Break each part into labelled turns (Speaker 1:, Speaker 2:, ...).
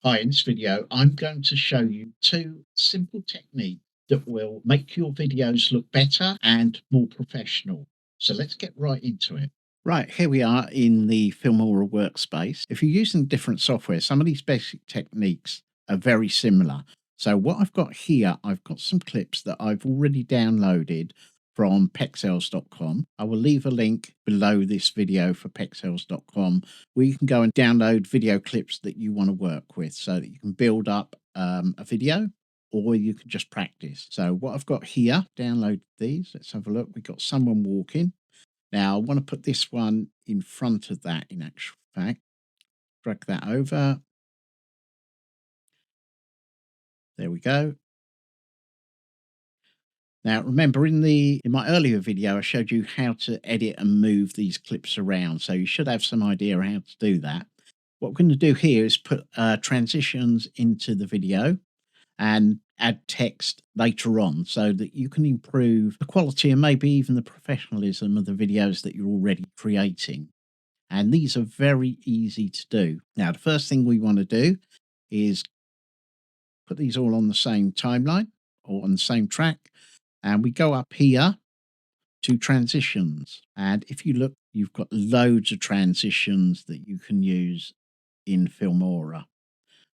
Speaker 1: Hi, in this video, I'm going to show you two simple techniques that will make your videos look better and more professional. So let's get right into it. Right, here we are in the Filmora workspace. If you're using different software, some of these basic techniques are very similar. So what I've got here, I've got some clips that I've already downloaded from pexels.com. I will leave a link below this video for pexels.com where you can go and download video clips that you want to work with so that you can build up a video or you can just practice. So what I've got here, download these. Let's have a look. We've got someone walking. Now I want to put this one in front of that in actual fact. Drag that over. There we go. Now remember in my earlier video I showed you how to edit and move these clips around, so you should have some idea how to do that. What we're going to do here is put transitions into the video and add text later on so that you can improve the quality and maybe even the professionalism of the videos that you're already creating. And these are very easy to do. Now, the first thing we want to do is put these all on the same timeline or on the same track. And we go up here to transitions. And if you look, you've got loads of transitions that you can use in Filmora.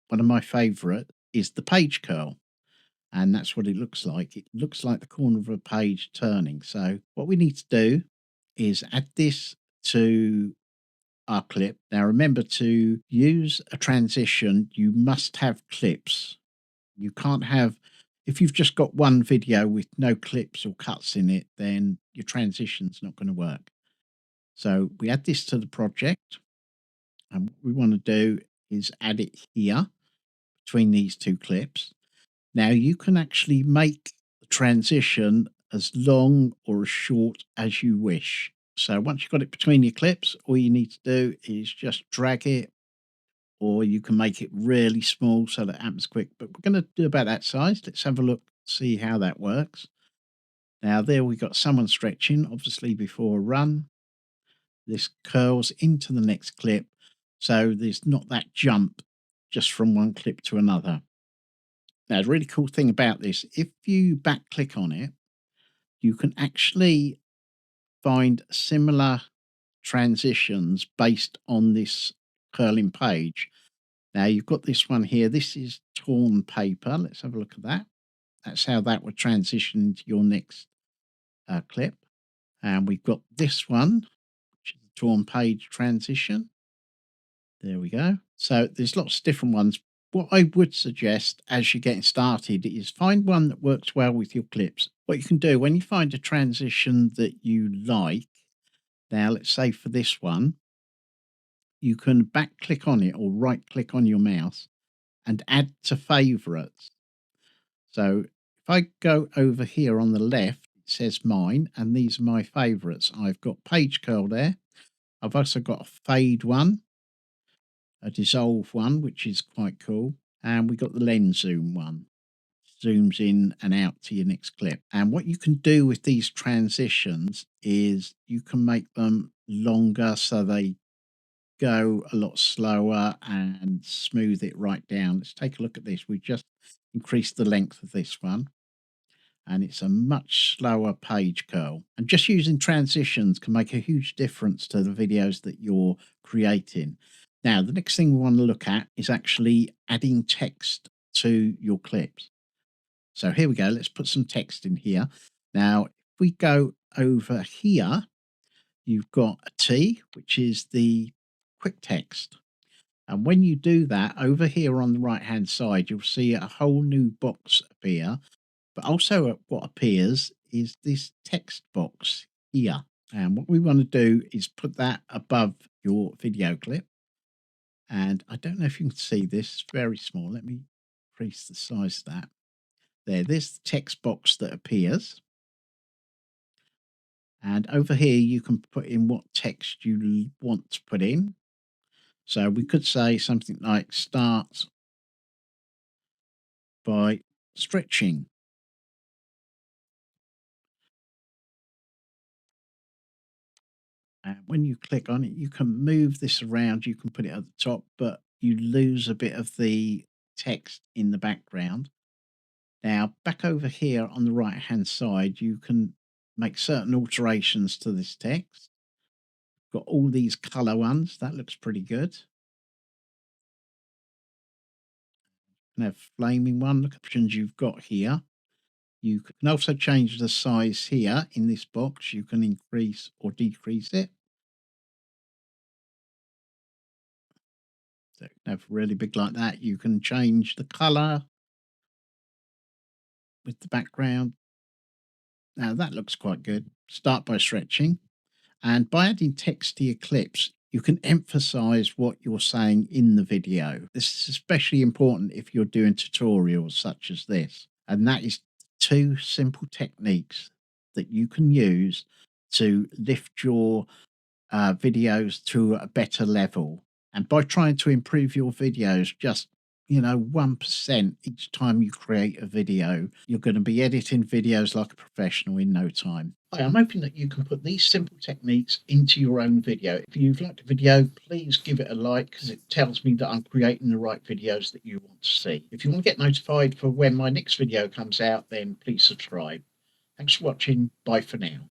Speaker 1: One of my favorite is the page curl. And that's what it looks like. It looks like the corner of a page turning. So what we need to do is add this to our clip. Now remember, to use a transition, you must have clips. You can't have, if you've just got one video with no clips or cuts in it, then your transition's not going to work. So we add this to the project, and what we want to do is add it here between these two clips. Now you can actually make the transition as long or as short as you wish. So once you've got it between your clips, all you need to do is just drag it, or you can make it really small so that it happens quick. But we're going to do about that size. Let's have a look, see how that works. Now there we got someone stretching, obviously before a run. This curls into the next clip, so there's not that jump just from one clip to another. Now, the really cool thing about this, if you back click on it, you can actually find similar transitions based on this curling page. Now, you've got this one here. This is torn paper. Let's have a look at that. That's how that would transition into your next clip. And we've got this one, which is a torn page transition. There we go. So there's lots of different ones. What I would suggest as you're getting started is find one that works well with your clips. What you can do when you find a transition that you like, now let's say for this one, you can back click on it or right click on your mouse and add to favorites. So if I go over here on the left, it says mine, and these are my favorites. I've got page curl there. I've also got a fade one, a dissolve one, which is quite cool. And we got the lens zoom one, zooms in and out to your next clip. And what you can do with these transitions is you can make them longer so they go a lot slower and smooth it right down. Let's take a look at this. We just increased the length of this one, and it's a much slower page curl. And just using transitions can make a huge difference to the videos that you're creating. Now, the next thing we want to look at is actually adding text to your clips. So here we go. Let's put some text in here. Now, if we go over here, you've got a T, which is the quick text. And when you do that, over here on the right hand side, you'll see a whole new box appear. But also what appears is this text box here. And what we want to do is put that above your video clip. And I don't know if you can see this, very small. Let me increase the size of that. There's the text box that appears. And over here, you can put in what text you want to put in. So we could say something like start by stretching. And when you click on it, you can move this around. You can put it at the top, but you lose a bit of the text in the background. Now, back over here on the right hand side, you can make certain alterations to this text. Got all these color ones, that looks pretty good. And have flaming one, the options you've got here. You can also change the size here in this box. You can increase or decrease it. So have really big like that. You can change the color with the background. Now that looks quite good. Start by stretching. And by adding text to your clips, you can emphasize what you're saying in the video. This is especially important if you're doing tutorials such as this. And that is two simple techniques that you can use to lift your videos to a better level. And by trying to improve your videos just 1% each time you create a video, you're going to be editing videos like a professional in no time. Hi, I'm hoping that you can put these simple techniques into your own video. If you've liked the video, please give it a like because it tells me that I'm creating the right videos that you want to see. If you want to get notified for when my next video comes out, then please subscribe. Thanks for watching. Bye for now.